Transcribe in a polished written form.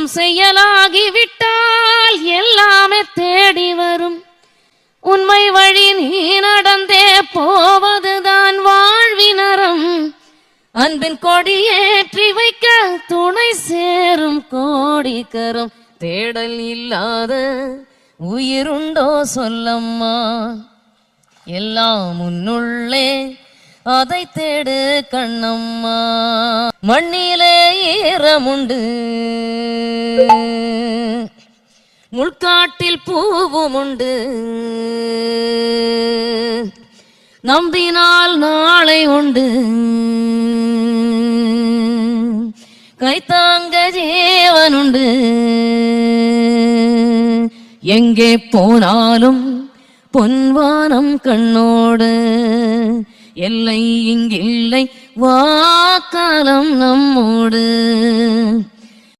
நம் செயலாகிவிட்டால் எல்லாமே தேடி வரும். உண்மை வழி நீ நடந்தே போவதுதான் வாழ்வினரம். அன்பின் கொடியேற்றி வைக்க துணை சேரும் கோடிக்கரம். தேடல் இல்லாத உயிருண்டோ சொல்லம்மா, எல்லாம் முன்னுள்ளே அதை தேடு கண்ணம்மா. மண்ணிலே ஈரமுண்டு, முள்காட்டில் பூவும் உண்டு. நம்பினால் நாளை உண்டு, கைத்தாங்க ஜீவனுண்டு. எங்கே போனாலும் பொன்வானம் கண்ணோடு, எல்லை இங்கில்லை வாக்காலம் நம்மோடு.